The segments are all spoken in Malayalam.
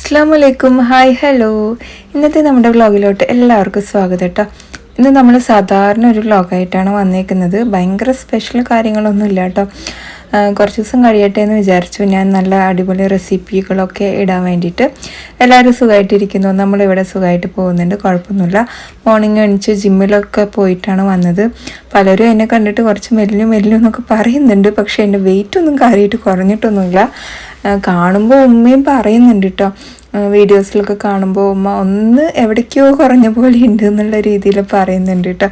അസ്സലാമലൈക്കും. Hi hello. ഇന്നത്തെ നമ്മുടെ വ്ളോഗിലോട്ട് എല്ലാവർക്കും സ്വാഗതം കേട്ടോ. ഇന്ന് നമ്മൾ സാധാരണ ഒരു വ്ളോഗായിട്ടാണ് വന്നേക്കുന്നത്. ഭയങ്കര സ്പെഷ്യൽ കാര്യങ്ങളൊന്നും ഇല്ല കേട്ടോ. കുറച്ച് ദിവസം കഴിയട്ടെ എന്ന് വിചാരിച്ചു. ഞാൻ നല്ല അടിപൊളി റെസിപ്പികളൊക്കെ ഇടാൻ വേണ്ടിയിട്ട്. എല്ലാവരും സുഖമായിട്ടിരിക്കുന്നു. നമ്മളിവിടെ സുഖമായിട്ട് പോകുന്നുണ്ട്, കുഴപ്പമൊന്നുമില്ല. മോർണിംഗ് എണിച്ച് ജിമ്മിലൊക്കെ പോയിട്ടാണ് വന്നത്. പലരും എന്നെ കണ്ടിട്ട് കുറച്ച് മെല്ലും എന്നൊക്കെ പറയുന്നുണ്ട്. പക്ഷേ എൻ്റെ വെയിറ്റ് ഒന്നും കാര്യമായിട്ട് കുറഞ്ഞിട്ടൊന്നുമില്ല. കാണുമ്പോൾ ഉമ്മയും പറയുന്നുണ്ട് കേട്ടോ, വീഡിയോസിലൊക്കെ കാണുമ്പോൾ ഉമ്മ ഒന്ന് എവിടേക്കോ കുറഞ്ഞ പോലെ ഉണ്ട് എന്നുള്ള രീതിയിൽ പറയുന്നുണ്ട് കേട്ടോ.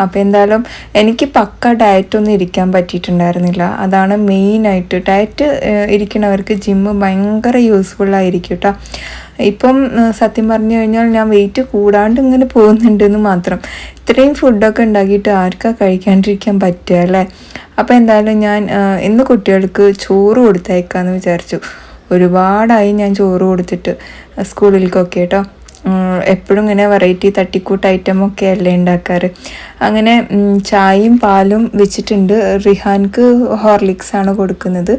അപ്പോൾ എന്തായാലും എനിക്ക് പക്ക ഡയറ്റൊന്നും ഇരിക്കാൻ പറ്റിയിട്ടുണ്ടായിരുന്നില്ല. അതാണ് മെയിനായിട്ട്. ഡയറ്റ് ഇരിക്കണവർക്ക് ജിമ്മ് ഭയങ്കര യൂസ്ഫുള്ളായിരിക്കും കേട്ടോ. ഇപ്പം സത്യം പറഞ്ഞു കഴിഞ്ഞാൽ ഞാൻ വെയിറ്റ് കൂടാണ്ട് ഇങ്ങനെ പോകുന്നുണ്ടെന്ന് മാത്രം. ഇത്രയും ഫുഡൊക്കെ ഉണ്ടാക്കിയിട്ട് ആർക്കാ കഴിക്കാണ്ടിരിക്കാൻ പറ്റുക അല്ലേ? അപ്പോൾ എന്തായാലും ഞാൻ ഇന്ന് കുട്ടികൾക്ക് ചോറ് കൊടുത്തയക്കാമെന്ന് വിചാരിച്ചു. ഒരുപാടായി ഞാൻ ചോറ് കൊടുത്തിട്ട് സ്കൂളിലേക്കൊക്കെ കേട്ടോ. എപ്പോഴും ഇങ്ങനെ വെറൈറ്റി തട്ടിക്കൂട്ട് ഐറ്റമൊക്കെ അല്ലേ ഉണ്ടാക്കാറ്. അങ്ങനെ ചായയും പാലും വെച്ചിട്ടുണ്ട്. റിഹാൻക്ക് ഹോർലിക്സ് ആണ് കൊടുക്കുന്നത്.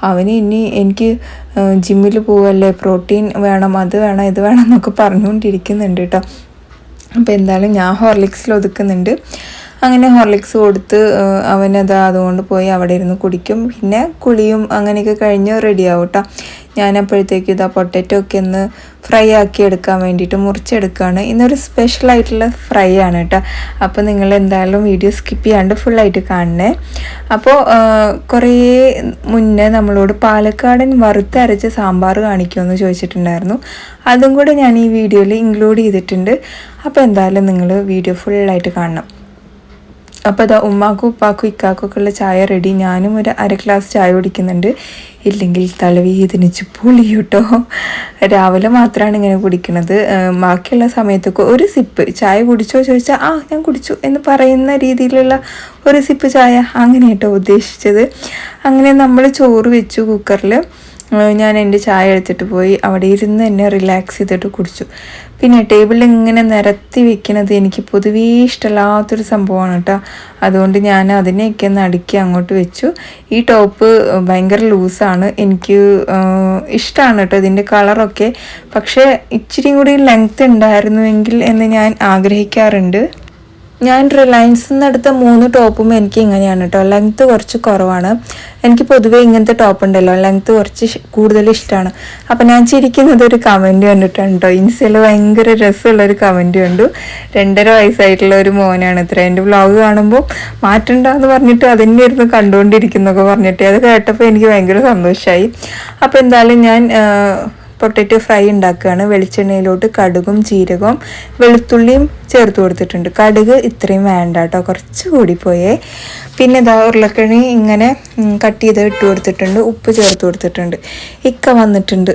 അവന് ഇനി എനിക്ക് ജിമ്മിൽ പോവല്ലേ, പ്രോട്ടീൻ വേണം, അത് വേണം, ഇത് വേണം എന്നൊക്കെ പറഞ്ഞുകൊണ്ടിരിക്കുന്നുണ്ട് കേട്ടോ. അപ്പോൾ എന്തായാലും ഞാൻ ഹോർലിക്സിൽ ഒതുക്കുന്നുണ്ട്. അങ്ങനെ ഹോർലിക്സ് കൊടുത്ത് അവനത് അതുകൊണ്ട് പോയി അവിടെ ഇരുന്ന് കുടിക്കും. പിന്നെ കുളിയും അങ്ങനെയൊക്കെ കഴിഞ്ഞ് റെഡിയാവും കേട്ടോ. ഞാനപ്പോഴത്തേക്കും ഇതാ പൊട്ടറ്റോ ഒക്കെ ഒന്ന് ഫ്രൈ ആക്കി എടുക്കാൻ വേണ്ടിയിട്ട് മുറിച്ചെടുക്കുകയാണ്. ഇന്നൊരു സ്പെഷ്യലായിട്ടുള്ള ഫ്രൈ ആണ് കേട്ടോ. അപ്പോൾ നിങ്ങൾ എന്തായാലും വീഡിയോ സ്കിപ്പ് ചെയ്യാണ്ട് ഫുള്ളായിട്ട് കാണണേ. അപ്പോൾ കുറേ മുന്നേ നമ്മളോട് പാലക്കാടൻ വറുത്തരച്ച് സാമ്പാർ കാണിക്കുമെന്ന് ചോദിച്ചിട്ടുണ്ടായിരുന്നു. അതും കൂടെ ഞാൻ ഈ വീഡിയോയിൽ ഇൻക്ലൂഡ് ചെയ്തിട്ടുണ്ട്. അപ്പോൾ എന്തായാലും നിങ്ങൾ വീഡിയോ ഫുള്ളായിട്ട് കാണണം. അപ്പോൾ അതാ ഉമ്മാക്കും ഉപ്പാക്കും ഇക്കാക്കും ഒക്കെ ഉള്ള ചായ റെഡി. ഞാനും ഒരു അര ഗ്ലാസ് ചായ കുടിക്കുന്നുണ്ട്. ഇല്ലെങ്കിൽ തലവേദനിച്ച് പൊളിയൂട്ടോ. രാവിലെ മാത്രമാണ് ഇങ്ങനെ കുടിക്കുന്നത്. ബാക്കിയുള്ള സമയത്തൊക്കെ ഒരു സിപ്പ് ചായ കുടിച്ചോ ചോദിച്ചാൽ ഞാൻ കുടിച്ചു എന്ന് പറയുന്ന രീതിയിലുള്ള ഒരു സിപ്പ് ചായ, അങ്ങനെ കേട്ടോ ഉദ്ദേശിച്ചത്. അങ്ങനെ നമ്മൾ ചോറ് വെച്ചു കുക്കറിൽ. ഞാൻ എൻ്റെ ചായ എടുത്തിട്ട് പോയി അവിടെ ഇരുന്ന് എന്നെ റിലാക്സ് ചെയ്തിട്ട് കുടിച്ചു. പിന്നെ ടേബിളിൽ ഇങ്ങനെ നിരത്തി വെക്കുന്നത് എനിക്ക് പൊതുവേ ഇഷ്ടമില്ലാത്തൊരു സംഭവമാണ് കേട്ടോ. അതുകൊണ്ട് ഞാൻ അതിനെയൊക്കെ ഒന്ന് അടുക്കി അങ്ങോട്ട് വെച്ചു. ഈ ടോപ്പ് ഭയങ്കര ലൂസാണ്, എനിക്ക് ഇഷ്ടമാണ് കേട്ടോ ഇതിൻ്റെ കളറൊക്കെ. പക്ഷേ ഇച്ചിരി കൂടി ലെങ്ത്ത് ഉണ്ടായിരുന്നുവെങ്കിൽ എന്ന് ഞാൻ ആഗ്രഹിക്കാറുണ്ട്. ഞാൻ റിലയൻസിൽ നിന്ന് എടുത്ത 3 ടോപ്പും എനിക്ക് ഇങ്ങനെയാണ് കേട്ടോ. ലെങ്ത്ത് കുറച്ച് കുറവാണ്. എനിക്ക് പൊതുവേ ഇങ്ങനത്തെ ടോപ്പ് ഉണ്ടല്ലോ, ലെങ്ത്ത് കുറച്ച് കൂടുതൽ ഇഷ്ടമാണ്. അപ്പം ഞാൻ ചിരിക്കുന്നത് ഒരു കമൻറ്റ് കണ്ടിട്ടുണ്ട് കേട്ടോ. ഇൻസ്റ്റയിൽ ഭയങ്കര രസമുള്ളൊരു കമൻറ്റ് കണ്ടു. 2.5 വയസ്സായിട്ടുള്ള ഒരു മോനാണ് ഇത്ര. എൻ്റെ വ്ളോഗ് കാണുമ്പോൾ മാറ്റണ്ടെന്ന് പറഞ്ഞിട്ട് അതിൻ്റെ ഇരുന്ന് കണ്ടുകൊണ്ടിരിക്കുന്നൊക്കെ പറഞ്ഞിട്ട് അത് കേട്ടപ്പോൾ എനിക്ക് ഭയങ്കര സന്തോഷമായി. അപ്പോൾ എന്തായാലും ഞാൻ പൊട്ടറ്റോ ഫ്രൈ ഉണ്ടാക്കുകയാണ്. വെളിച്ചെണ്ണയിലോട്ട് കടുകും ജീരകവും വെളുത്തുള്ളിയും ചേർത്ത് കൊടുത്തിട്ടുണ്ട്. കടുക് ഇത്രയും വേണ്ട കേട്ടോ, കുറച്ച് കൂടിപ്പോയേ. പിന്നെ ഇതാ ഉരുളക്കിഴങ്ങ് ഇങ്ങനെ കട്ട് ചെയ്ത് ഇട്ട് കൊടുത്തിട്ടുണ്ട്, ഉപ്പ് ചേർത്ത് കൊടുത്തിട്ടുണ്ട്. ഇക്ക വന്നിട്ടുണ്ട്.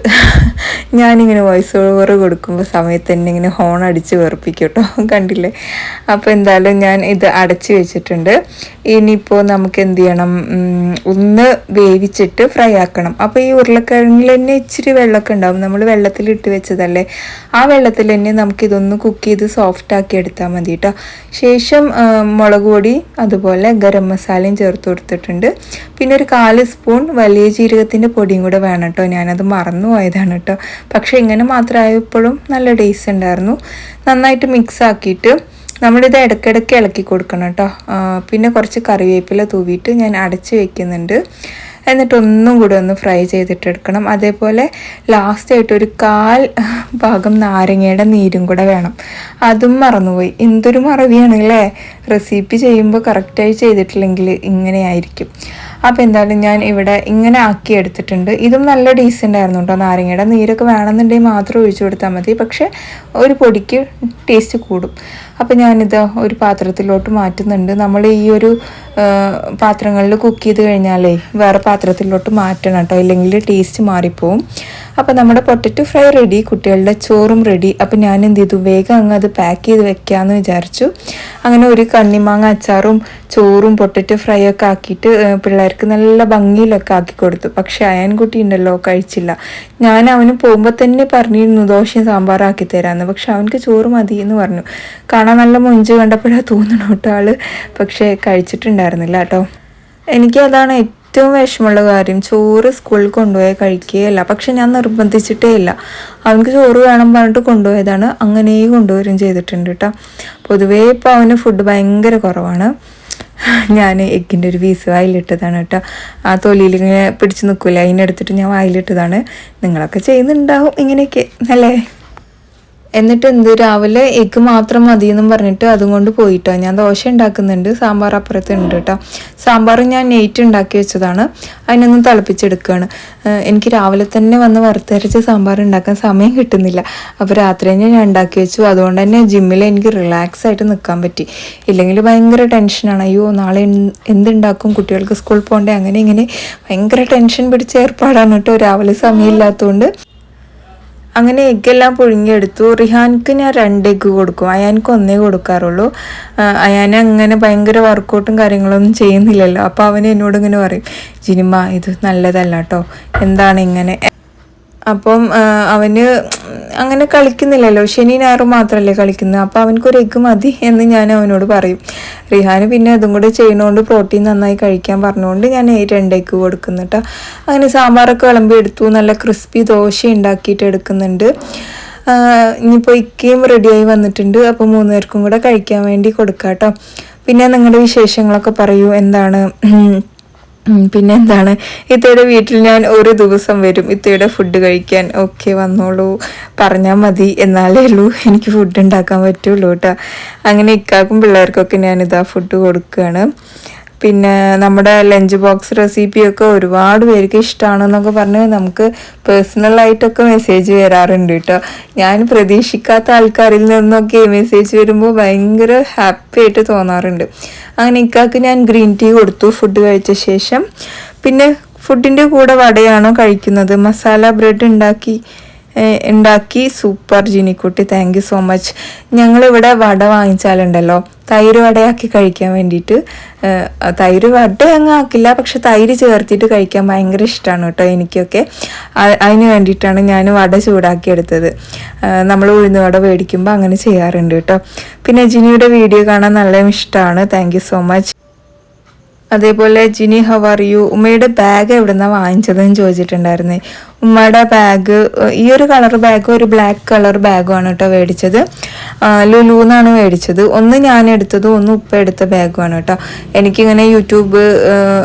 ഞാനിങ്ങനെ വോയിസ് ഓവർ കൊടുക്കുമ്പോൾ സമയത്ത് തന്നെ ഇങ്ങനെ ഹോൺ അടിച്ച് വെറുപ്പിക്കും കേട്ടോ, കണ്ടില്ലേ? അപ്പോൾ എന്തായാലും ഞാൻ ഇത് അടച്ച് വെച്ചിട്ടുണ്ട്. ഇനിയിപ്പോൾ നമുക്ക് എന്ത് ചെയ്യണം, ഒന്ന് വേവിച്ചിട്ട് ഫ്രൈ ആക്കണം. അപ്പോൾ ഈ ഉരുളക്കിഴങ്ങിൽ തന്നെ ഇച്ചിരി വെള്ളമൊക്കെ ഉണ്ടാവും, നമ്മൾ വെള്ളത്തിലിട്ട് വെച്ചതല്ലേ. ആ വെള്ളത്തിൽ തന്നെ നമുക്കിതൊന്ന് കുക്ക് ചെയ്ത് സോഫ്റ്റ് ആക്കി എടുത്താൽ മതി കേട്ടോ. ശേഷം മുളക് പൊടി അതുപോലെ ഗരം മസാലയും ചേർത്ത് കൊടുത്തിട്ടുണ്ട്. പിന്നെ ഒരു 1/4 സ്പൂൺ വലിയ ജീരകത്തിൻ്റെ പൊടിയും കൂടെ വേണം കേട്ടോ. ഞാനത് മറന്നു പോയതാണ് കേട്ടോ. പക്ഷേ ഇങ്ങനെ മാത്രമായപ്പോഴും നല്ല ടേസ്റ്റ് ഉണ്ടായിരുന്നു. നന്നായിട്ട് മിക്സ് ആക്കിയിട്ട് നമ്മളിത് ഇടയ്ക്കിടയ്ക്ക് ഇളക്കി കൊടുക്കണം കേട്ടോ. പിന്നെ കുറച്ച് കറിവേപ്പില തൂവിയിട്ട് ഞാൻ അടച്ച് വയ്ക്കുന്നുണ്ട്. എന്നിട്ട് ഒന്നും കൂടെ ഒന്ന് ഫ്രൈ ചെയ്തിട്ടെടുക്കണം. അതേപോലെ ലാസ്റ്റായിട്ട് ഒരു 1/4 ഭാഗം നാരങ്ങയുടെ നീരും കൂടെ വേണം. അതും മറന്നുപോയി. എന്തൊരു മറവിയാണല്ലേ, റെസിപ്പി ചെയ്യുമ്പോൾ കറക്റ്റായി ചെയ്തിട്ടില്ലെങ്കിൽ ഇങ്ങനെയായിരിക്കും. അപ്പോൾ എന്തായാലും ഞാൻ ഇവിടെ ഇങ്ങനെ ആക്കി എടുത്തിട്ടുണ്ട്. ഇതും നല്ല ഡീസൻ്റ് ആയിരുന്നു കേട്ടോ. നാരങ്ങയുടെ നീരൊക്കെ വേണമെന്നുണ്ടെങ്കിൽ മാത്രം ഒഴിച്ചു കൊടുത്താൽ മതി. പക്ഷേ ഒരു പൊടിക്ക് ടേസ്റ്റ് കൂടും. അപ്പോൾ ഞാനിത് ഒരു പാത്രത്തിലോട്ട് മാറ്റുന്നുണ്ട്. നമ്മൾ ഈ ഒരു പാത്രങ്ങളിൽ കുക്ക് ചെയ്ത് കഴിഞ്ഞാലേ വേറെ പാത്രത്തിലോട്ട് മാറ്റണം കേട്ടോ, ഇല്ലെങ്കിൽ ടേസ്റ്റ് മാറിപ്പോവും. അപ്പോൾ നമ്മുടെ പൊട്ടറ്റോ ഫ്രൈ റെഡി, കുട്ടികളുടെ ചോറും റെഡി. അപ്പോൾ ഞാൻ എന്ത് ചെയ്തു, വേഗം അങ്ങ് അത് പാക്ക് ചെയ്ത് വെക്കാമെന്ന് വിചാരിച്ചു. അങ്ങനെ ഒരു കണ്ണിമാങ്ങ അച്ചാറും ചോറും പൊട്ടറ്റോ ഫ്രൈ ഒക്കെ ആക്കിയിട്ട് പിള്ളേർക്ക് നല്ല ഭംഗിയിലൊക്കെ ആക്കി കൊടുത്തു. പക്ഷേ അയൻകുട്ടി ഉണ്ടല്ലോ, കഴിച്ചില്ല. ഞാൻ അവന് പോകുമ്പോൾ തന്നെ പറഞ്ഞിരുന്നു ദോശയും സാമ്പാറാക്കി തരാമെന്ന്. പക്ഷെ അവനക്ക് ചോറ് മതി എന്ന് പറഞ്ഞു. കാണാൻ നല്ല മൊഞ്ച് കണ്ടപ്പോഴാണ് തോന്നണം കേട്ടോ ആള്. പക്ഷേ കഴിച്ചിട്ടുണ്ടായിരുന്നില്ല കേട്ടോ. എനിക്ക് അതാണ് ഏറ്റവും വിഷമമുള്ള കാര്യം ചോറ് സ്കൂളിൽ കൊണ്ടുപോയി കഴിക്കുകയല്ല. പക്ഷെ ഞാൻ നിർബന്ധിച്ചിട്ടേ ഇല്ല. അവനക്ക് ചോറ് വേണം പറഞ്ഞിട്ട് കൊണ്ടുപോയതാണ്. അങ്ങനെ കൊണ്ടുവരും ചെയ്തിട്ടുണ്ട് കേട്ടോ. പൊതുവേ ഇപ്പോൾ അവന് ഫുഡ് ഭയങ്കര കുറവാണ്. ഞാൻ എഗ്ഗിൻ്റെ ഒരു പീസ് വായിലിട്ടതാണ് കേട്ടോ. ആ തൊലിയിലിങ്ങനെ പിടിച്ച് നിൽക്കില്ല, അതിനെടുത്തിട്ട് ഞാൻ വായിലിട്ടതാണ്. നിങ്ങളൊക്കെ ചെയ്യുന്നുണ്ടാവും ഇങ്ങനെയൊക്കെ അല്ലേ? എന്നിട്ട് രാവിലെ എഗ്ഗ് മാത്രം മതി എന്നും പറഞ്ഞിട്ട് അതും കൊണ്ട് പോയിട്ടോ. ഞാൻ ദോശ ഉണ്ടാക്കുന്നുണ്ട്, സാമ്പാർ അപ്പുറത്ത് ഉണ്ട് കേട്ടോ. സാമ്പാർ ഞാൻ നെയ്റ്റ് ഉണ്ടാക്കി വെച്ചതാണ്, അതിനൊന്നും തിളപ്പിച്ചെടുക്കുകയാണ്. എനിക്ക് രാവിലെ തന്നെ വന്ന് വറുത്തരച്ച് സാമ്പാർ ഉണ്ടാക്കാൻ സമയം കിട്ടുന്നില്ല. അപ്പോൾ രാത്രി തന്നെ ഞാൻ ഉണ്ടാക്കി വെച്ചു. അതുകൊണ്ട് തന്നെ ജിമ്മിൽ എനിക്ക് റിലാക്സ് ആയിട്ട് നിൽക്കാൻ പറ്റി. ഇല്ലെങ്കിൽ ഭയങ്കര ടെൻഷനാണ്. അയ്യോ നാളെ എന്തുണ്ടാക്കും, കുട്ടികൾക്ക് സ്കൂളിൽ പോകണ്ടേ, അങ്ങനെ ഇങ്ങനെ ഭയങ്കര ടെൻഷൻ പിടിച്ച ഏർപ്പാടാണ് കേട്ടോ രാവിലെ സമയമില്ലാത്തതുകൊണ്ട്. അങ്ങനെ എഗ്ഗെല്ലാം പുഴുങ്ങിയെടുത്തു. റിഹാൻക്ക് ഞാൻ 2 എഗ്ഗ് കൊടുക്കും, അയാൾക്ക് 1 കൊടുക്കാറുള്ളൂ. അയാൻ അങ്ങനെ ഭയങ്കര വർക്കൗട്ടും കാര്യങ്ങളൊന്നും ചെയ്യുന്നില്ലല്ലോ. അപ്പോൾ അവന് എന്നോട് ഇങ്ങനെ പറയും, ജിനിമ ഇത് നല്ലതല്ല കേട്ടോ, എന്താണ് ഇങ്ങനെ. അപ്പം അവന് അങ്ങനെ കളിക്കുന്നില്ലല്ലോ, ശനി ഞായറും മാത്രമല്ലേ കളിക്കുന്നത്. അപ്പോൾ അവനക്കൊരു എഗ്ഗ് മതി എന്ന് ഞാൻ അവനോട് പറയും. റിഹാന് പിന്നെ അതും കൂടെ ചെയ്യുന്നതുകൊണ്ട് പ്രോട്ടീൻ നന്നായി കഴിക്കാൻ പറഞ്ഞുകൊണ്ട് ഞാൻ 2 എഗ്ഗ് കൊടുക്കുന്നു കേട്ടോ. അങ്ങനെ സാമ്പാറൊക്കെ വിളമ്പി എടുത്തു. നല്ല ക്രിസ്പി ദോശ ഉണ്ടാക്കിയിട്ട് എടുക്കുന്നുണ്ട്. ഇനിയിപ്പോൾ ഇക്കയും റെഡിയായി വന്നിട്ടുണ്ട്. അപ്പോൾ 3 പേർക്കും കൂടെ കഴിക്കാൻ വേണ്ടി കൊടുക്കാം കേട്ടോ. പിന്നെ നിങ്ങളുടെ വിശേഷങ്ങളൊക്കെ പറയൂ, എന്താണ് പിന്നെ എന്താണ്. ഇത്തയുടെ വീട്ടിൽ ഞാൻ ഒരു ദിവസം വരും ഇത്തയുടെ ഫുഡ് കഴിക്കാൻ. ഓക്കെ വന്നോളൂ, പറഞ്ഞാൽ മതി, എന്നാലേ ഉള്ളൂ എനിക്ക് ഫുഡ് ഉണ്ടാക്കാൻ പറ്റുള്ളൂ കേട്ടോ. അങ്ങനെ ഇക്കാക്കും പിള്ളേർക്കൊക്കെ ഞാനിതാ ഫുഡ് കൊടുക്കുകയാണ്. പിന്നെ നമ്മുടെ ലഞ്ച് ബോക്സ് റെസിപ്പിയൊക്കെ ഒരുപാട് പേർക്ക് ഇഷ്ടമാണെന്നൊക്കെ പറഞ്ഞ് നമുക്ക് പേഴ്സണലായിട്ടൊക്കെ മെസ്സേജ് വരാറുണ്ട് കേട്ടോ. ഞാൻ പ്രതീക്ഷിക്കാത്ത ആൾക്കാരിൽ നിന്നൊക്കെ മെസ്സേജ് വരുമ്പോൾ ഭയങ്കര ഹാപ്പി ആയിട്ട് തോന്നാറുണ്ട്. അങ്ങനെ ഇക്കാക്ക് ഞാൻ ഗ്രീൻ ടീ കൊടുത്തു ഫുഡ് കഴിച്ച ശേഷം. പിന്നെ ഫുഡിൻ്റെ കൂടെ വടയാണോ കഴിക്കുന്നത്, മസാല ബ്രെഡ് ഉണ്ടാക്കി super Jinikutty, thank you so much. ഞങ്ങളിവിടെ വട വാങ്ങിച്ചാലുണ്ടല്ലോ തൈര് വടയാക്കി കഴിക്കാൻ വേണ്ടിയിട്ട്, തൈര് വട അങ്ങ് ആക്കില്ല, പക്ഷെ തൈര് ചേർത്തിട്ട് കഴിക്കാൻ ഭയങ്കര ഇഷ്ടമാണ് കേട്ടോ എനിക്കൊക്കെ. അതിന് വേണ്ടിയിട്ടാണ് ഞാൻ വട ചൂടാക്കി എടുത്തത്. നമ്മൾ ഉഴുന്ന് വട മേടിക്കുമ്പോൾ അങ്ങനെ ചെയ്യാറുണ്ട് കേട്ടോ. പിന്നെ ജിനിയുടെ വീഡിയോ കാണാൻ നല്ല ഇഷ്ടമാണ്, താങ്ക് യു സോ മച്ച്. അതേപോലെ ജിനി ഹൗ ആർ യു, ഉമ്മയുടെ ബാഗ് എവിടെ നിന്നാണ് വാങ്ങിച്ചതെന്ന് ചോദിച്ചിട്ടുണ്ടായിരുന്നേ. ഉമ്മയുടെ ബാഗ് ഈ ഒരു കളർ ബാഗും ഒരു ബ്ലാക്ക് കളർ ബാഗുമാണ് കേട്ടോ മേടിച്ചത്. ലുലുന്നാണ് മേടിച്ചത്. ഒന്ന് ഞാൻ എടുത്തതും ഒന്ന് ഉപ്പ എടുത്ത ബാഗുമാണ് കേട്ടോ. എനിക്കിങ്ങനെ യൂട്യൂബ്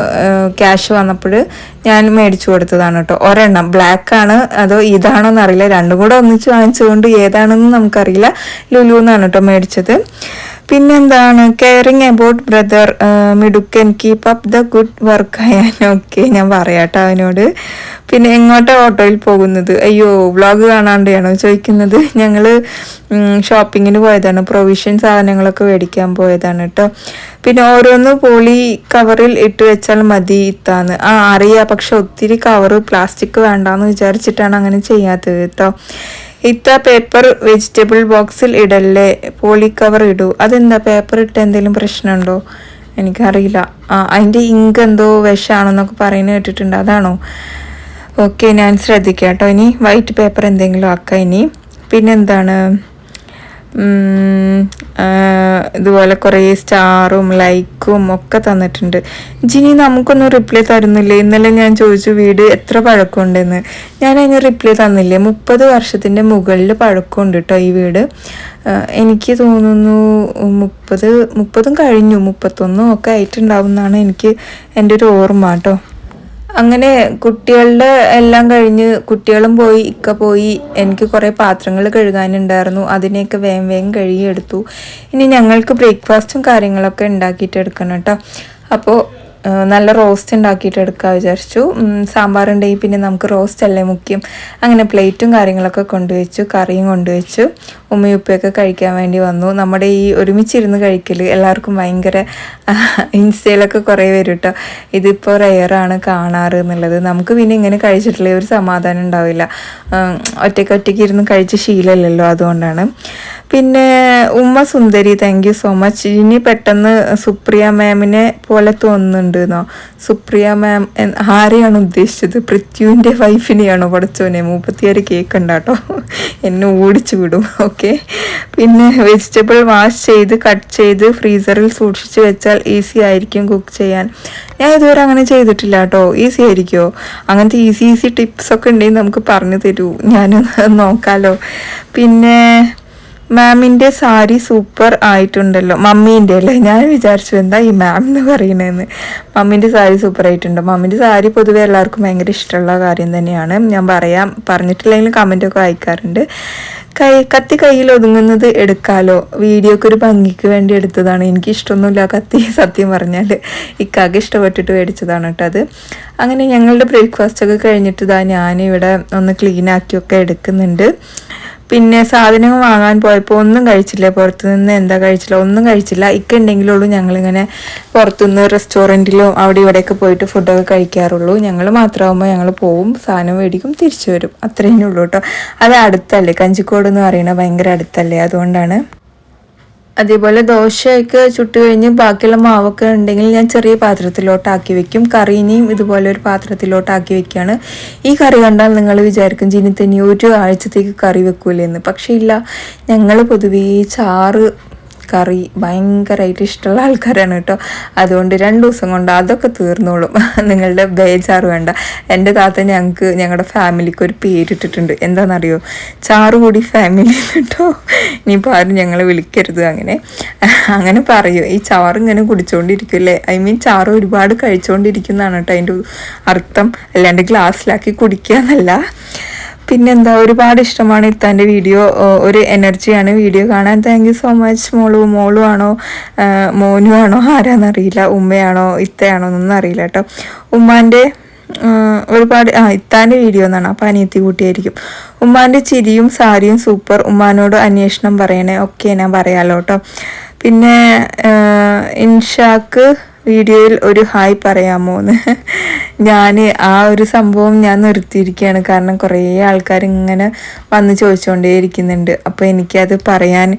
ക്യാഷ് വന്നപ്പോൾ ഞാൻ മേടിച്ചു കൊടുത്തതാണ് കേട്ടോ. ഒരെണ്ണം ബ്ലാക്കാണ് അതോ ഇതാണോന്ന് അറിയില്ല, രണ്ടും കൂടെ ഒന്നിച്ച് വാങ്ങിച്ചുകൊണ്ട് ഏതാണെന്ന് നമുക്കറിയില്ല. ലുലുന്നാണ് കേട്ടോ മേടിച്ചത്. പിന്നെന്താണ്, കെയറിങ് അബൌട്ട് ബ്രദർ മിടുക്കൻ, keep up the good work Ayan. Okay ഞാൻ പറയാട്ടോ അവനോട്. പിന്നെ എങ്ങോട്ടാണ് ഓട്ടോയിൽ പോകുന്നത്, അയ്യോ വ്ളോഗ് കാണാണ്ടാണോ ചോദിക്കുന്നത്. ഞങ്ങൾ ഷോപ്പിങ്ങിന് പോയതാണ്, പ്രൊവിഷൻ സാധനങ്ങളൊക്കെ മേടിക്കാൻ പോയതാണ് കേട്ടോ. പിന്നെ ഓരോന്ന് പോളി കവറിൽ ഇട്ട് വെച്ചാൽ മതി ഇത്താന്ന്. അറിയാം, പക്ഷെ ഒത്തിരി കവറ് പ്ലാസ്റ്റിക് വേണ്ടാന്ന് വിചാരിച്ചിട്ടാണ് അങ്ങനെ ചെയ്യാത്തത് കേട്ടോ. ഇത്ത പേപ്പർ വെജിറ്റബിൾ ബോക്സിൽ ഇടല്ലേ, പോളി കവർ ഇടൂ. അതെന്താ പേപ്പർ ഇട്ട് എന്തെങ്കിലും പ്രശ്നമുണ്ടോ, എനിക്കറിയില്ല. അതിൻ്റെ ഇങ്ക് എന്തോ വിഷമാണെന്നൊക്കെ പറയുന്നത് കേട്ടിട്ടുണ്ട്, അതാണോ? ഓക്കെ ഞാൻ ശ്രദ്ധിക്കാം കേട്ടോ. ഇനി വൈറ്റ് പേപ്പർ എന്തെങ്കിലും ആക്കാം ഇനി. പിന്നെന്താണ്, ഇതുപോലെ കുറേ സ്റ്റാറും ലൈക്കും ഒക്കെ തന്നിട്ടുണ്ട്. ജിനി നമുക്കൊന്നും റിപ്ലൈ തരുന്നില്ലേ? ഇന്നലെ ഞാൻ ചോദിച്ചു വീട് എത്ര പഴക്കമുണ്ടെന്ന്, ഞാൻ അതിന് റിപ്ലൈ തന്നില്ലേ. 30 വർഷത്തിൻ്റെ മുകളിൽ പഴക്കമുണ്ട് കേട്ടോ ഈ വീട്. എനിക്ക് തോന്നുന്നു 30 കഴിഞ്ഞു, 31 ഒക്കെ ആയിട്ടുണ്ടാവും എന്നാണ് എനിക്ക് എൻ്റെ ഒരു ഓർമ്മ കേട്ടോ. അങ്ങനെ കുട്ടികളുടെ എല്ലാം കഴിഞ്ഞ് കുട്ടികളും പോയി, ഇക്ക പോയി. എനിക്ക് കുറേ പാത്രങ്ങൾ കഴുകാനുണ്ടായിരുന്നു, അതിനെയൊക്കെ വേഗം വേഗം കഴുകിയെടുത്തു. ഇനി ഞങ്ങൾക്ക് ബ്രേക്ക്ഫാസ്റ്റും കാര്യങ്ങളൊക്കെ ഉണ്ടാക്കിയിട്ട് എടുക്കണം കേട്ടോ. അപ്പോൾ നല്ല റോസ്റ്റ് ഉണ്ടാക്കിയിട്ട് എടുക്കാൻ വിചാരിച്ചു. സാമ്പാറുണ്ടെങ്കിൽ പിന്നെ നമുക്ക് റോസ്റ്റ് അല്ലേ മുഖ്യം. അങ്ങനെ പ്ലേറ്റും കാര്യങ്ങളൊക്കെ കൊണ്ടുവച്ചു, കറിയും കൊണ്ടുവച്ചു. ഉമ്മയും ഉപ്പയൊക്കെ കഴിക്കാൻ വേണ്ടി വന്നു. നമ്മുടെ ഈ ഒരുമിച്ചിരുന്ന് കഴിക്കൽ എല്ലാവർക്കും ഭയങ്കര ഇൻസ്റ്റയിലൊക്കെ കുറേ വരും കേട്ടോ. ഇതിപ്പോൾ റെയറാണ് കാണാറ് എന്നുള്ളത്. നമുക്ക് പിന്നെ ഇങ്ങനെ കഴിച്ചിട്ടില്ലേ ഒരു സമാധാനം ഉണ്ടാവില്ല. ഒറ്റയ്ക്ക് ഇരുന്ന് കഴിച്ച് ശീലമല്ലല്ലോ, അതുകൊണ്ടാണ്. പിന്നെ ഉമ്മ സുന്ദരി, താങ്ക് യു സോ മച്ച്. ഇനി പെട്ടെന്ന് സുപ്രിയ മാമിനെ പോലെ തോന്നുന്നുണ്ടെന്നോ? സുപ്രിയ മാം ആരെയാണ് ഉദ്ദേശിച്ചത്? പൃഥ്വിൻ്റെ വൈഫിനെയാണോ? പഠിച്ചോനെ, 36 കേക്ക് ഉണ്ടാട്ടോ, എന്നെ ഓടിച്ചു വിടും. ഓക്കെ. പിന്നെ വെജിറ്റബിൾ വാഷ് ചെയ്ത് കട്ട് ചെയ്ത് ഫ്രീസറിൽ സൂക്ഷിച്ച് വെച്ചാൽ ഈസി ആയിരിക്കും കുക്ക് ചെയ്യാൻ. ഞാൻ ഇതുവരെ അങ്ങനെ ചെയ്തിട്ടില്ല കേട്ടോ. ഈസി ആയിരിക്കുമോ? അങ്ങനത്തെ ഈസി ടിപ്സൊക്കെ ഉണ്ടെങ്കിൽ നമുക്ക് പറഞ്ഞു തരൂ, ഞാൻ നോക്കാമല്ലോ. പിന്നെ മാമിൻ്റെ സാരി സൂപ്പർ ആയിട്ടുണ്ടല്ലോ. മമ്മീൻ്റെ അല്ലേ? ഞാൻ വിചാരിച്ചു എന്താ ഈ മാം എന്ന് പറയണതെന്ന്. മമ്മീൻ്റെ സാരി സൂപ്പർ ആയിട്ടുണ്ട്. മമ്മീൻ്റെ സാരി പൊതുവെ എല്ലാവർക്കും ഭയങ്കര ഇഷ്ടമുള്ള കാര്യം തന്നെയാണ്. ഞാൻ പറഞ്ഞിട്ടില്ലെങ്കിലും കമൻറ്റൊക്കെ അയക്കാറുണ്ട്. കത്തി കയ്യിൽ ഒതുങ്ങുന്നത് എടുക്കാലോ. വീഡിയോക്ക് ഒരു ഭംഗിക്ക് വേണ്ടി എടുത്തതാണ്. എനിക്ക് ഇഷ്ടമൊന്നുമില്ല കത്തി, സത്യം പറഞ്ഞാൽ. ഇക്കാക്ക് ഇഷ്ടപ്പെട്ടിട്ട് മേടിച്ചതാണ് കേട്ടോ അത്. അങ്ങനെ ഞങ്ങളുടെ ബ്രേക്ക്ഫാസ്റ്റൊക്കെ കഴിഞ്ഞിട്ട് ഞാനിവിടെ ഒന്ന് ക്ലീൻ ആക്കിയൊക്കെ എടുക്കുന്നുണ്ട്. പിന്നെ സാധനങ്ങൾ വാങ്ങാൻ പോയപ്പോൾ ഒന്നും കഴിച്ചില്ല. പുറത്തുനിന്ന് എന്താ കഴിച്ചില്ല, ഒന്നും കഴിച്ചില്ല. ഇക്ക ഉണ്ടെങ്കിലുള്ളൂ ഞങ്ങളിങ്ങനെ പുറത്തുനിന്ന് റെസ്റ്റോറൻറ്റിലോ അവിടെ ഇവിടെയൊക്കെ പോയിട്ട് ഫുഡൊക്കെ കഴിക്കാറുള്ളൂ. ഞങ്ങൾ മാത്രമാകുമ്പോൾ ഞങ്ങൾ പോവും, സാധനം മേടിക്കും, തിരിച്ചു വരും, അത്രയേ ഉള്ളൂ കേട്ടോ. അത് അടുത്തല്ലേ, കഞ്ചിക്കോട് എന്ന് പറയുന്നത് ഭയങ്കര അടുത്തല്ലേ, അതുകൊണ്ടാണ്. അതേപോലെ ദോശയൊക്കെ ചുട്ട് കഴിഞ്ഞ് ബാക്കിയുള്ള മാവൊക്കെ ഉണ്ടെങ്കിൽ ഞാൻ ചെറിയ പാത്രത്തിലോട്ടാക്കി വെക്കും. കറീനെയും ഇതുപോലെ ഒരു പാത്രത്തിലോട്ടാക്കി വെക്കുകയാണ്. ഈ കറി കണ്ടാൽ നിങ്ങൾ വിചാരിക്കും ജിനി തന്നെ ഒരു ആഴ്ചത്തേക്ക് കറി വെക്കൂലെന്ന്. പക്ഷേ ഇല്ല, ഞങ്ങൾ പൊതുവേ ചാറ് കറി ഭയങ്കരമായിട്ട് ഇഷ്ടമുള്ള ആൾക്കാരാണ് കേട്ടോ. അതുകൊണ്ട് 2 ദിവസം കൊണ്ട് അതൊക്കെ തീർന്നോളും. നിങ്ങളുടെ ബേജാറ് വേണ്ട. എൻ്റെ താത്ത ഞങ്ങളുടെ ഫാമിലിക്ക് ഒരു പേരിട്ടിട്ടുണ്ട്. എന്താണെന്നറിയോ? ചാറുകൂടി ഫാമിലി കേട്ടോ. ഇനിയിപ്പോൾ ആരും ഞങ്ങളെ വിളിക്കരുത് അങ്ങനെ പറയൂ. ഈ ചാറ് ഇങ്ങനെ കുടിച്ചുകൊണ്ടിരിക്കുമല്ലേ, ചാറ് ഒരുപാട് കഴിച്ചുകൊണ്ടിരിക്കുന്നതാണ് കേട്ടോ അതിൻ്റെ അർത്ഥം. അല്ലാണ്ട് ഗ്ലാസ്സിലാക്കി കുടിക്കുക എന്നല്ല. പിന്നെന്താ, ഒരുപാട് ഇഷ്ടമാണ് ഇത്താൻ്റെ വീഡിയോ. ഒരു എനർജിയാണ് വീഡിയോ കാണാൻ. Thank you so much. മോളു ആണോ മോനു ആണോ ആരാന്നറിയില്ല, ഉമ്മയാണോ ഇത്തയാണോ എന്നൊന്നും അറിയില്ല കേട്ടോ. ഉമ്മാൻ്റെ ഒരുപാട് ഇത്താൻ്റെ വീഡിയോ എന്നാണ്, അപ്പോൾ അനിയത്തി കൂട്ടിയായിരിക്കും. ഉമ്മാൻ്റെ ചിരിയും സാരിയും സൂപ്പർ. ഉമ്മാനോട് അന്വേഷണം പറയണേ. ഓക്കെ, ഞാൻ പറയാലോ കേട്ടോ. പിന്നെ ഇൻഷാക്ക് വീഡിയോയിൽ ഒരു ഹായ് പറയാമോ എന്ന്. ഞാൻ ആ ഒരു സംഭവം ഞാൻ നിർത്തിയിരിക്കുകയാണ്. കാരണം കുറേ ആൾക്കാർ ഇങ്ങനെ വന്ന് ചോദിച്ചുകൊണ്ടേ ഇരിക്കുന്നുണ്ട്. അപ്പോൾ എനിക്കത് പറയാൻ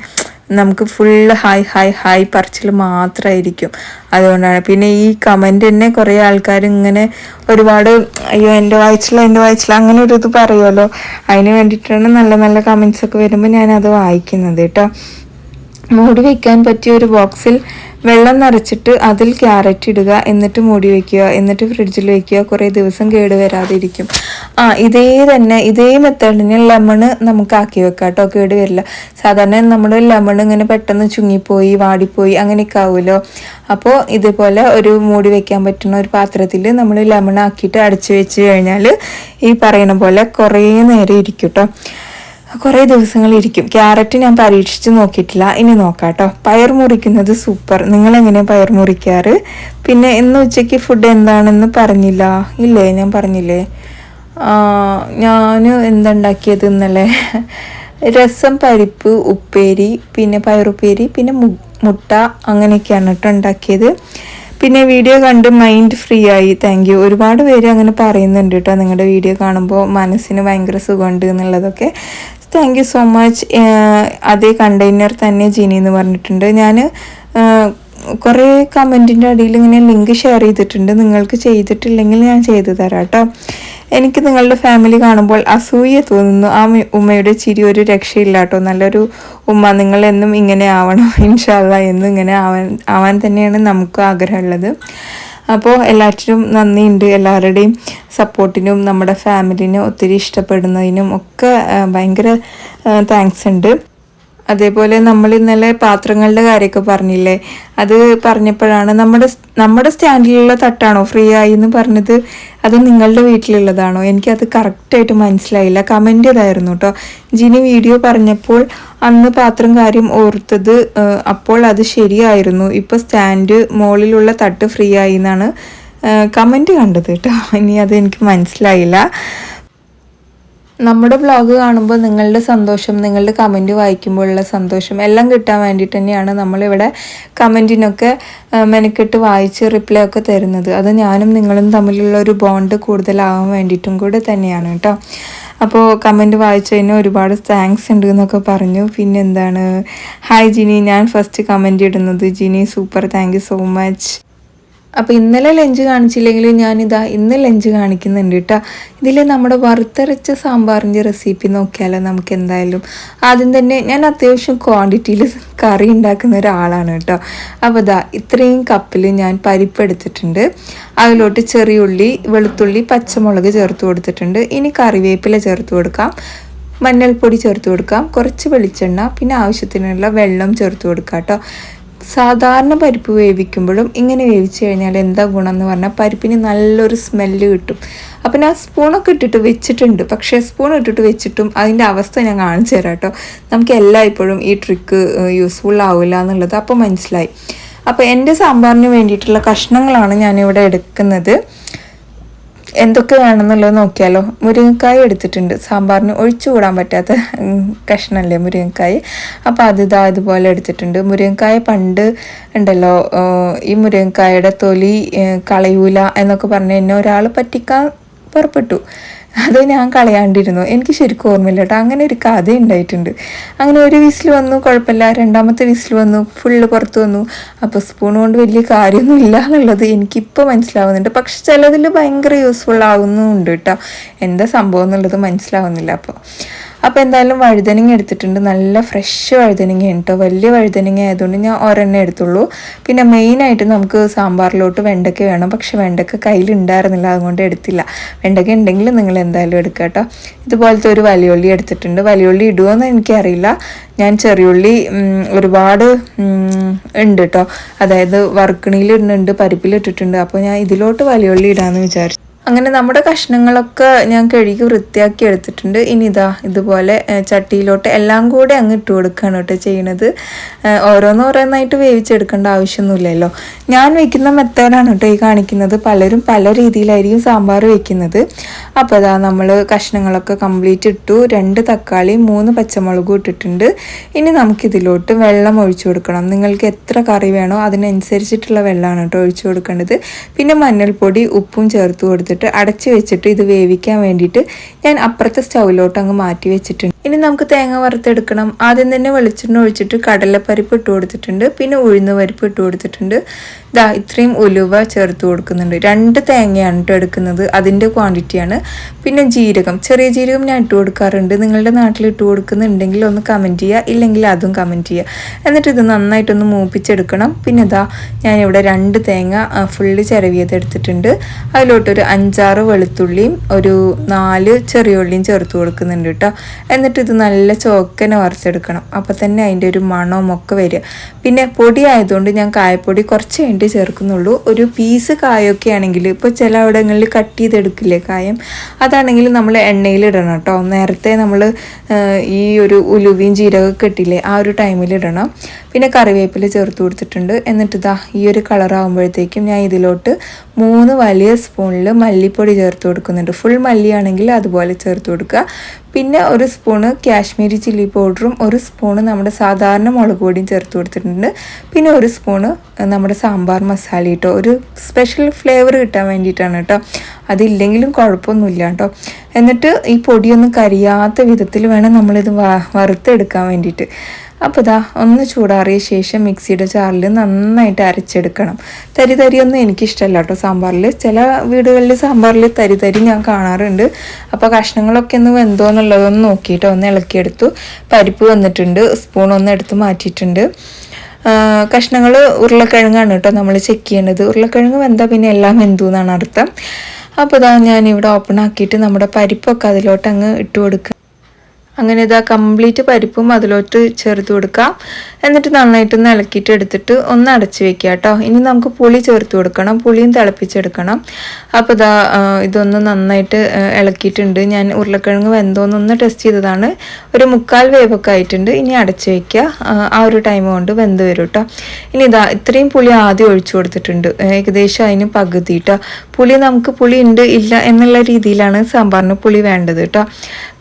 നമുക്ക് ഫുള്ള് ഹായ് പറച്ചിൽ മാത്രമായിരിക്കും. അതുകൊണ്ടാണ്. പിന്നെ ഈ കമൻറ്റ് തന്നെ കുറേ ആൾക്കാർ ഇങ്ങനെ ഒരുപാട് അയ്യോ എൻ്റെ വായിച്ചില്ല അങ്ങനെ ഒരു ഇത് പറയുമല്ലോ. അതിന് വേണ്ടിയിട്ടാണ് നല്ല നല്ല കമൻറ്റ്സൊക്കെ വരുമ്പോൾ ഞാനത് വായിക്കുന്നത് കേട്ടോ. മൂടി വയ്ക്കാൻ പറ്റിയ ഒരു ബോക്സിൽ വെള്ളം നിറച്ചിട്ട് അതിൽ ക്യാരറ്റ് ഇടുക, എന്നിട്ട് മൂടി വയ്ക്കുക, എന്നിട്ട് ഫ്രിഡ്ജിൽ വയ്ക്കുക. കുറേ ദിവസം കേടുവരാതിരിക്കും. ഇതേ മെത്തേഡിന് ലെമണ് നമുക്ക് ആക്കി വെക്കാം കേട്ടോ, കേടുവരില്ല. സാധാരണ നമ്മൾ ലെമൺ ഇങ്ങനെ പെട്ടെന്ന് ചുങ്ങിപ്പോയി വാടിപ്പോയി അങ്ങനെയൊക്കെ ആവുമല്ലോ. അപ്പോൾ ഇതുപോലെ ഒരു മൂടി വയ്ക്കാൻ പറ്റുന്ന ഒരു പാത്രത്തിൽ നമ്മൾ ലെമൺ ആക്കിയിട്ട് അടച്ചു വെച്ച് കഴിഞ്ഞാൽ ഈ പറയുന്ന പോലെ കുറേ നേരം ഇരിക്കും കേട്ടോ, കുറേ ദിവസങ്ങളിരിക്കും. ക്യാരറ്റ് ഞാൻ പരീക്ഷിച്ച് നോക്കിയിട്ടില്ല, ഇനി നോക്കാം കേട്ടോ. പയർ മുറിക്കുന്നത് സൂപ്പർ. നിങ്ങളെങ്ങനെയാണ് പയർ മുറിക്കാറ്? പിന്നെ ഇന്ന് ഉച്ചയ്ക്ക് ഫുഡ് എന്താണെന്ന് പറഞ്ഞില്ല. ഇല്ലേ, ഞാൻ പറഞ്ഞില്ലേ? ഞാൻ എന്തുണ്ടാക്കിയത് ഇന്നലെ? രസം, പരിപ്പ്, ഉപ്പേരി, പിന്നെ പയറുപ്പേരി, പിന്നെ മുട്ട, അങ്ങനെയൊക്കെയാണ് കേട്ടോ ഉണ്ടാക്കിയത്. പിന്നെ വീഡിയോ കണ്ട് മൈൻഡ് ഫ്രീ ആയി. Thank you. ഒരുപാട് പേര് അങ്ങനെ പറയുന്നുണ്ട് കേട്ടോ, നിങ്ങളുടെ വീഡിയോ കാണുമ്പോൾ മനസ്സിന് ഭയങ്കര സുഖമുണ്ട് എന്നുള്ളതൊക്കെ. Thank you so much. അതേ കണ്ടെയ്നർ തന്നെ ജിനി എന്ന് പറഞ്ഞിട്ടുണ്ട്. ഞാൻ കുറേ കമൻറ്റിൻ്റെ അടിയിൽ ഇങ്ങനെ ലിങ്ക് ഷെയർ ചെയ്തിട്ടുണ്ട്. നിങ്ങൾക്ക് ചെയ്തിട്ടില്ലെങ്കിൽ ഞാൻ ചെയ്തു തരാം കേട്ടോ. എനിക്ക് നിങ്ങളുടെ ഫാമിലി കാണുമ്പോൾ അസൂയ തോന്നുന്നു. ആ ഉമ്മയുടെ ചിരി ഒരു രക്ഷയില്ല കേട്ടോ. നല്ലൊരു ഉമ്മ. നിങ്ങളെന്നും ഇങ്ങനെ ആവണം ഇൻഷാ അല്ലാഹ്. എന്നും ഇങ്ങനെ ആവാൻ തന്നെയാണ് നമുക്കും ആഗ്രഹമുള്ളത്. അപ്പോൾ എല്ലാറ്റിനും നന്ദിയുണ്ട്, എല്ലാവരുടെയും സപ്പോർട്ടിനും നമ്മുടെ ഫാമിലിനെ ഒത്തിരി ഇഷ്ടപ്പെടുന്നതിനും ഒക്കെ ഭയങ്കര താങ്ക്സ് ഉണ്ട്. അതേപോലെ നമ്മൾ ഇന്നലെ പാത്രങ്ങളുടെ കാര്യമൊക്കെ പറഞ്ഞില്ലേ, അത് പറഞ്ഞപ്പോഴാണ് നമ്മുടെ സ്റ്റാൻഡിലുള്ള തട്ടാണോ ഫ്രീ ആയി എന്ന് പറഞ്ഞത്, അത് നിങ്ങളുടെ വീട്ടിലുള്ളതാണോ? എനിക്കത് കറക്റ്റായിട്ട് മനസ്സിലായില്ല. കമൻ്റ് ചെയ്തായിരുന്നു കേട്ടോ. ജിനി വീഡിയോ പറഞ്ഞപ്പോൾ അന്ന് പാത്രം കാര്യം ഓർത്തത്, അപ്പോൾ അത് ശരിയായിരുന്നു. ഇപ്പോൾ സ്റ്റാൻഡ് മുകളിലുള്ള തട്ട് ഫ്രീ ആയി എന്നാണ് കമൻറ്റ് കണ്ടത് കേട്ടോ. ഇനി അത് എനിക്ക് മനസ്സിലായില്ല. നമ്മുടെ ബ്ലോഗ് കാണുമ്പോൾ നിങ്ങളുടെ സന്തോഷം, നിങ്ങളുടെ കമൻറ്റ് വായിക്കുമ്പോഴുള്ള സന്തോഷം എല്ലാം കിട്ടാൻ വേണ്ടിയിട്ട് തന്നെയാണ് നമ്മളിവിടെ കമൻറ്റിനൊക്കെ മെനക്കെട്ട് വായിച്ച് റിപ്ലൈ ഒക്കെ തരുന്നത്. അത് ഞാനും നിങ്ങളും തമ്മിലുള്ള ഒരു ബോണ്ട് കൂടുതലാവാൻ വേണ്ടിയിട്ടും കൂടെ തന്നെയാണ് കേട്ടോ. അപ്പോൾ കമൻറ്റ് വായിച്ചതിന് ഒരുപാട് താങ്ക്സ് ഉണ്ട് എന്നൊക്കെ പറഞ്ഞു. പിന്നെ എന്താണ്, ഹായ് ജിനി, ഞാൻ ഫസ്റ്റ് കമൻറ്റ് ഇടുന്നത്. Jini super, thank you so much. അപ്പോൾ ഇന്നലെ ലഞ്ച് കാണിച്ചില്ലെങ്കിൽ ഞാനിതാ ഇന്ന് ലഞ്ച് കാണിക്കുന്നുണ്ട് കേട്ടോ. ഇതിൽ നമ്മുടെ വറുത്തരച്ച സാമ്പാറിൻ്റെ റെസിപ്പി നോക്കിയാലോ നമുക്ക് എന്തായാലും. ആദ്യം തന്നെ ഞാൻ അത്യാവശ്യം ക്വാണ്ടിറ്റിയിൽ കറി ഉണ്ടാക്കുന്ന ഒരാളാണ് കേട്ടോ. അപ്പോൾ ഇതാ ഇത്രയും കപ്പിൽ ഞാൻ പരിപ്പ് എടുത്തിട്ടുണ്ട്. അതിലോട്ട് ചെറിയുള്ളി, വെളുത്തുള്ളി, പച്ചമുളക് ചേർത്ത് കൊടുത്തിട്ടുണ്ട്. ഇനി കറിവേപ്പില ചേർത്ത് കൊടുക്കാം, മഞ്ഞൾപ്പൊടി ചേർത്ത് കൊടുക്കാം, കുറച്ച് വെളിച്ചെണ്ണ, പിന്നെ ആവശ്യത്തിനുള്ള വെള്ളം ചേർത്ത് കൊടുക്കാം കേട്ടോ. സാധാരണ പരിപ്പ് വേവിക്കുമ്പോഴും ഇങ്ങനെ വേവിച്ച് കഴിഞ്ഞാൽ എന്താ ഗുണം എന്ന് പറഞ്ഞാൽ പരിപ്പിന് നല്ലൊരു സ്മെല്ല് കിട്ടും. അപ്പം ഞാൻ സ്പൂണൊക്കെ ഇട്ടിട്ട് വെച്ചിട്ടുണ്ട്, പക്ഷേ സ്പൂൺ ഇട്ടിട്ട് വെച്ചിട്ടും അതിൻ്റെ അവസ്ഥ ഞാൻ കാണിച്ചു തരാം കേട്ടോ. നമുക്ക് എല്ലായ്പ്പോഴും ഈ ട്രിക്ക് യൂസ്ഫുൾ ആവില്ല എന്നുള്ളത് അപ്പോൾ മനസ്സിലായി. അപ്പോൾ എൻ്റെ സാമ്പാറിന് വേണ്ടിയിട്ടുള്ള കഷ്ണങ്ങളാണ് ഞാനിവിടെ എടുക്കുന്നത്. എന്തൊക്കെ വേണമെന്നുള്ളത് നോക്കിയാലോ. മുരിങ്ങക്കായ എടുത്തിട്ടുണ്ട്, സാമ്പാറിന് ഒഴിച്ചു കൂടാൻ പറ്റാത്ത കഷ്ണമല്ലേ മുരിങ്ങക്കായ. അപ്പോൾ ഇതുപോലെ എടുത്തിട്ടുണ്ട്. മുരിങ്ങക്കായ പണ്ട് ഉണ്ടല്ലോ, ഈ മുരിങ്ങക്കായയുടെ തൊലി കളയൂല എന്നൊക്കെ പറഞ്ഞ് എന്നെ ഒരാൾ പറ്റിക്കാൻ പുറപ്പെട്ടു. അത് ഞാൻ കളയാണ്ടിരുന്നു, എനിക്ക് ശരിക്കും ഓർമ്മയില്ല കേട്ടോ. അങ്ങനെ ഒരു കഥ ഉണ്ടായിട്ടുണ്ട്. അങ്ങനെ ഒരു വിസിൽ വന്നു, കുഴപ്പമില്ല. രണ്ടാമത്തെ വിസിൽ വന്നു, ഫുള്ള് പുറത്ത് വന്നു. അപ്പോൾ സ്പൂൺ കൊണ്ട് വലിയ കാര്യമൊന്നും ഇല്ല എന്നുള്ളത് എനിക്കിപ്പോൾ മനസ്സിലാവുന്നുണ്ട്. പക്ഷെ ചിലതിൽ ഭയങ്കര യൂസ്ഫുൾ ആവുന്നുമുണ്ട് കേട്ടോ. എന്താ സംഭവം എന്നുള്ളത് മനസ്സിലാവുന്നില്ല. അപ്പോൾ എന്തായാലും വഴുതനങ്ങ എടുത്തിട്ടുണ്ട്. നല്ല ഫ്രഷ് വഴുതനങ്ങ കേട്ടോ. വലിയ വഴുതനങ്ങ ആയതുകൊണ്ട് ഞാൻ ഒരെണ്ണം എടുത്തുള്ളൂ. പിന്നെ മെയിനായിട്ട് നമുക്ക് സാമ്പാറിലോട്ട് വെണ്ടയ്ക്ക വേണം, പക്ഷെ വെണ്ടയ്ക്ക കയ്യിലുണ്ടായിരുന്നില്ല, അതുകൊണ്ട് എടുത്തില്ല. വെണ്ടയ്ക്ക ഉണ്ടെങ്കിൽ നിങ്ങൾ എന്തായാലും എടുക്കുക കേട്ടോ. ഇതുപോലത്തെ ഒരു വലിയുള്ളി എടുത്തിട്ടുണ്ട്. വലിയുള്ളി ഇടുമോയെന്ന് എനിക്കറിയില്ല. ഞാൻ ചെറിയുള്ളി ഒരുപാട് ഉണ്ട് കേട്ടോ. അതായത് വറുക്കണിയിൽ ഇടുന്നുണ്ട്, പരിപ്പിലിട്ടിട്ടുണ്ട്. അപ്പോൾ ഞാൻ ഇതിലോട്ട് വലിയുള്ളി ഇടാമെന്ന് വിചാരിച്ചു. അങ്ങനെ നമ്മുടെ കഷ്ണങ്ങളൊക്കെ ഞാൻ കഴുകി വൃത്തിയാക്കി എടുത്തിട്ടുണ്ട്. ഇനി ഇതുപോലെ ചട്ടിയിലോട്ട് എല്ലാം കൂടെ അങ്ങ് ഇട്ട് കൊടുക്കുകയാണ് കേട്ടോ ചെയ്യണത്. ഓരോന്നോരോന്നായിട്ട് വേവിച്ചെടുക്കേണ്ട ആവശ്യമൊന്നുമില്ലല്ലോ. ഞാൻ വെക്കുന്ന മെത്തേഡാണ് കേട്ടോ ഈ കാണിക്കുന്നത്. പലരും പല രീതിയിലായിരിക്കും സാമ്പാർ വെക്കുന്നത്. അപ്പോൾ നമ്മൾ കഷ്ണങ്ങളൊക്കെ കംപ്ലീറ്റ് ഇട്ടു. 2 തക്കാളി, 3 പച്ചമുളകും ഇട്ടിട്ടുണ്ട്. ഇനി നമുക്കിതിലോട്ട് വെള്ളം ഒഴിച്ചു കൊടുക്കണം. നിങ്ങൾക്ക് എത്ര കറി വേണോ അതിനനുസരിച്ചിട്ടുള്ള വെള്ളമാണ് കേട്ടോ ഒഴിച്ചു കൊടുക്കേണ്ടത്. പിന്നെ മഞ്ഞൾപ്പൊടി, ഉപ്പും ചേർത്ത് കൊടുത്തിട്ട് അടച്ചു വെച്ചിട്ട് ഇത് വേവിക്കാൻ വേണ്ടിയിട്ട് ഞാൻ അപ്പുറത്തെ സ്റ്റൗവിലോട്ട് അങ്ങ് മാറ്റി വെച്ചിട്ടുണ്ട്. ഇനി നമുക്ക് തേങ്ങ വറുത്തെടുക്കണം. ആദ്യം തന്നെ വെളിച്ചെണ്ണ ഒഴിച്ചിട്ട് കടലപ്പരിപ്പ് ഇട്ട് കൊടുത്തിട്ടുണ്ട്, പിന്നെ ഉഴുന്ന് പരിപ്പ് ഇട്ട് കൊടുത്തിട്ടുണ്ട്. ഇത്രയും ഉലുവ ചേർത്ത് കൊടുക്കുന്നുണ്ട്. 2 തേങ്ങയാണ് കേട്ടോ എടുക്കുന്നത്, അതിൻ്റെ ക്വാണ്ടിറ്റിയാണ്. പിന്നെ ജീരകം, ചെറിയ ജീരകം ഞാൻ ഇട്ട് കൊടുക്കാറുണ്ട്. നിങ്ങളുടെ നാട്ടിൽ ഇട്ട് കൊടുക്കുന്നുണ്ടെങ്കിൽ ഒന്ന് കമൻറ്റ് ചെയ്യുക, ഇല്ലെങ്കിൽ അതും കമൻറ്റ് ചെയ്യുക. എന്നിട്ട് ഇത് നന്നായിട്ടൊന്ന് മൂപ്പിച്ചെടുക്കണം. പിന്നെ ഞാനിവിടെ 2 തേങ്ങ ഫുള്ള് ചിരവിയത് എടുത്തിട്ടുണ്ട്. അതിലോട്ടൊരു 5-6 വെളുത്തുള്ളിയും ഒരു 4 ചെറിയ ഉള്ളിയും ചേർത്ത് കൊടുക്കുന്നുണ്ട് കേട്ടോ. എന്നിട്ട് ഇത് നല്ല ചോക്കനെ വറുത്തെടുക്കണം. അപ്പോൾ തന്നെ അതിൻ്റെ ഒരു മണവും ഒക്കെ വരിക. പിന്നെ പൊടി ആയതുകൊണ്ട് ഞാൻ കായപ്പൊടി കുറച്ച് വേണ്ടി ചേർക്കുന്നുള്ളൂ. ഒരു പീസ് കായൊക്കെ ആണെങ്കിൽ, ഇപ്പോൾ ചില അവിടങ്ങളിൽ കട്ട് ചെയ്തെടുക്കില്ലേ കായം, അതാണെങ്കിൽ നമ്മൾ എണ്ണയിലിടണം കേട്ടോ. നേരത്തെ നമ്മൾ ഈ ഒരു ഉലുവയും ജീരകമൊക്കെ ഇട്ടില്ലേ, ആ ഒരു ടൈമിലിടണം. പിന്നെ കറിവേപ്പില ചേർത്ത് കൊടുത്തിട്ടുണ്ട്. എന്നിട്ട് ഈ ഒരു കളറാകുമ്പോഴത്തേക്കും ഞാൻ ഇതിലോട്ട് 3 വലിയ സ്പൂണിൽ മല്ലിപ്പൊടി ചേർത്ത് കൊടുക്കുന്നുണ്ട്. ഫുൾ മല്ലിയാണെങ്കിൽ അതുപോലെ ചേർത്ത് കൊടുക്കുക. പിന്നെ 1 സ്പൂണ് കാശ്മീരി ചില്ലി പൗഡറും 1 സ്പൂണ് നമ്മുടെ സാധാരണ മുളക് പൊടിയും ചേർത്ത് കൊടുത്തിട്ടുണ്ട്. പിന്നെ 1 സ്പൂണ് നമ്മുടെ സാമ്പാർ മസാല കേട്ടോ. ഒരു സ്പെഷ്യൽ ഫ്ലേവർ കിട്ടാൻ വേണ്ടിയിട്ടാണ് കേട്ടോ. അതില്ലെങ്കിലും കുഴപ്പമൊന്നുമില്ല കേട്ടോ. എന്നിട്ട് ഈ പൊടിയൊന്നും കരിയാത്ത വിധത്തിൽ വേണം നമ്മളിത് വറുത്തെടുക്കാൻ വേണ്ടിയിട്ട്. അപ്പോൾ ഒന്ന് ചൂടാറിയ ശേഷം മിക്സിയുടെ ജാറിൽ നന്നായിട്ട് അരച്ചെടുക്കണം. തരിയൊന്നും എനിക്കിഷ്ടമല്ല കേട്ടോ സാമ്പാറിൽ. ചില വീടുകളിൽ സാമ്പാറിൽ തരി ഞാൻ കാണാറുണ്ട്. അപ്പോൾ കഷ്ണങ്ങളൊക്കെ ഒന്ന് വെന്തോ എന്നുള്ളതൊന്ന് നോക്കിയിട്ട് ഒന്ന് ഇളക്കിയെടുത്തു. പരിപ്പ് വന്നിട്ടുണ്ട്, സ്പൂൺ ഒന്ന് എടുത്ത് മാറ്റിയിട്ടുണ്ട്. കഷ്ണങ്ങൾ ഉരുളക്കിഴങ്ങാണ് കേട്ടോ നമ്മൾ ചെക്ക് ചെയ്യേണ്ടത്. ഉരുളക്കിഴങ്ങ് വെന്താൽ പിന്നെ എല്ലാം വെന്തു എന്നാണ് അർത്ഥം. അപ്പോൾ ഞാനിവിടെ ഓപ്പൺ ആക്കിയിട്ട് നമ്മുടെ പരിപ്പൊക്കെ അതിലോട്ട് അങ്ങ് ഇട്ട് കൊടുക്കുക. അങ്ങനെ കംപ്ലീറ്റ് പരിപ്പും അതിലോട്ട് ചേർത്ത് കൊടുക്കാം. എന്നിട്ട് നന്നായിട്ടൊന്ന് ഇളക്കിയിട്ട് എടുത്തിട്ട് ഒന്ന് അടച്ച് വെക്കുക കേട്ടോ. ഇനി നമുക്ക് പുളി ചേർത്ത് കൊടുക്കണം, പുളിയും തിളപ്പിച്ചെടുക്കണം. അപ്പോൾ ഇതൊന്ന് നന്നായിട്ട് ഇളക്കിയിട്ടുണ്ട്. ഞാൻ ഉരുളക്കിഴങ്ങ് വെന്തോന്നൊന്ന് ടെസ്റ്റ് ചെയ്തതാണ്. ഒരു 3/4 വേവൊക്കെ ആയിട്ടുണ്ട്. ഇനി അടച്ച് വെക്കുക. ആ ഒരു ടൈം കൊണ്ട് വെന്ത് വരും കേട്ടോ. ഇനി ഇത്രയും പുളി ആദ്യം ഒഴിച്ചു കൊടുത്തിട്ടുണ്ട്, ഏകദേശം അതിന് പകുതി കേട്ടോ. നമുക്ക് പുളി ഉണ്ട് ഇല്ല എന്നുള്ള രീതിയിലാണ് സാമ്പാറിന് പുളി വേണ്ടത് കേട്ടോ.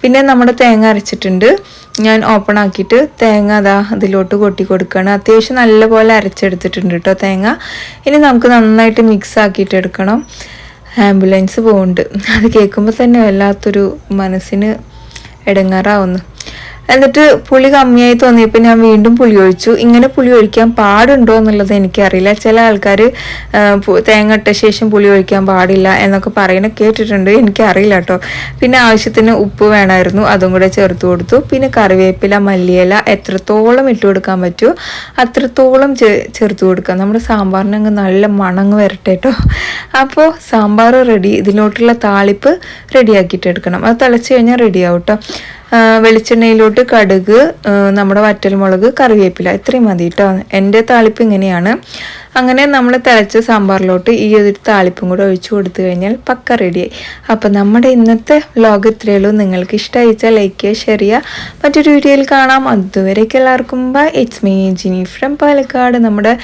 പിന്നെ നമ്മുടെ തേങ്ങ അരച്ചിട്ടുണ്ട്. ഞാൻ ഓപ്പൺ ആക്കിയിട്ട് തേങ്ങ അതിലോട്ട് കൊട്ടി കൊടുക്കുകയാണ്. അത്യാവശ്യം നല്ലപോലെ അരച്ചെടുത്തിട്ടുണ്ട് കേട്ടോ തേങ്ങ. ഇനി നമുക്ക് നന്നായിട്ട് മിക്സ് ആക്കിയിട്ട് എടുക്കണം. ആംബുലൻസ് പോകുന്നുണ്ട്, അത് കേൾക്കുമ്പോൾ തന്നെ വല്ലാത്തൊരു മനസ്സിന് ഇടങ്ങാറാവുന്നു. എന്നിട്ട് പുളി കമ്മിയായി തോന്നിയപ്പോൾ ഞാൻ വീണ്ടും പുളി ഒഴിച്ചു. ഇങ്ങനെ പുളി ഒഴിക്കാൻ പാടുണ്ടോ എന്നുള്ളത് എനിക്കറിയില്ല. ചില ആൾക്കാർ തേങ്ങ ഇട്ട ശേഷം പുളി ഒഴിക്കാൻ പാടില്ല എന്നൊക്കെ പറയുന്നത് കേട്ടിട്ടുണ്ട്, എനിക്കറിയില്ല കേട്ടോ. പിന്നെ ആവശ്യത്തിന് ഉപ്പ് വേണമായിരുന്നു, അതും കൂടെ ചേർത്ത് കൊടുത്തു. പിന്നെ കറിവേപ്പില, മല്ലിയില എത്രത്തോളം ഇട്ട് കൊടുക്കാൻ പറ്റുമോ അത്രത്തോളം ചേർത്ത് കൊടുക്കുക. നമ്മുടെ സാമ്പാറിനങ്ങ് നല്ല മണങ്ങ് വരട്ടെ കേട്ടോ. അപ്പോൾ സാമ്പാർ റെഡി. ഇതിലോട്ടുള്ള താളിപ്പ് റെഡിയാക്കിയിട്ട് എടുക്കണം. അത് തിളച്ച് കഴിഞ്ഞാൽ റെഡിയാവും കേട്ടോ. വെളിച്ചെണ്ണയിലോട്ട് കടുക്, നമ്മുടെ വറ്റൽമുളക്, കറിവേപ്പില ഇത്രയും മതി കേട്ടോ. എൻ്റെ താളിപ്പ് ഇങ്ങനെയാണ്. അങ്ങനെ നമ്മൾ തിളച്ച സാമ്പാറിലോട്ട് ഈ ഒരു താളിപ്പും കൂടെ ഒഴിച്ചു കൊടുത്തു കഴിഞ്ഞാൽ പക്ക റെഡിയായി. അപ്പം നമ്മുടെ ഇന്നത്തെ വ്ലോഗ് ഇത്രയേ ഉള്ളൂ. നിങ്ങൾക്ക് ഇഷ്ടമായിച്ചാൽ ലൈക്ക് ചെയ്യുക, ഷെയർ ചെയ്യുക. മറ്റൊരു വീഡിയോയിൽ കാണാം. അതുവരേക്കും എല്ലാവർക്കും bye. It's me Jini from Palakkad. നമ്മുടെ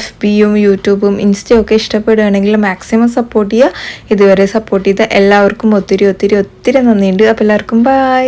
FBയും യൂട്യൂബും ഇൻസ്റ്റയും ഒക്കെ ഇഷ്ടപ്പെടുകയാണെങ്കിൽ മാക്സിമം സപ്പോർട്ട് ചെയ്യുക. ഇതുവരെ സപ്പോർട്ട് ചെയ്ത എല്ലാവർക്കും ഒത്തിരി ഒത്തിരി ഒത്തിരി നന്ദിയുണ്ട്. അപ്പോൾ എല്ലാവർക്കും ബൈ.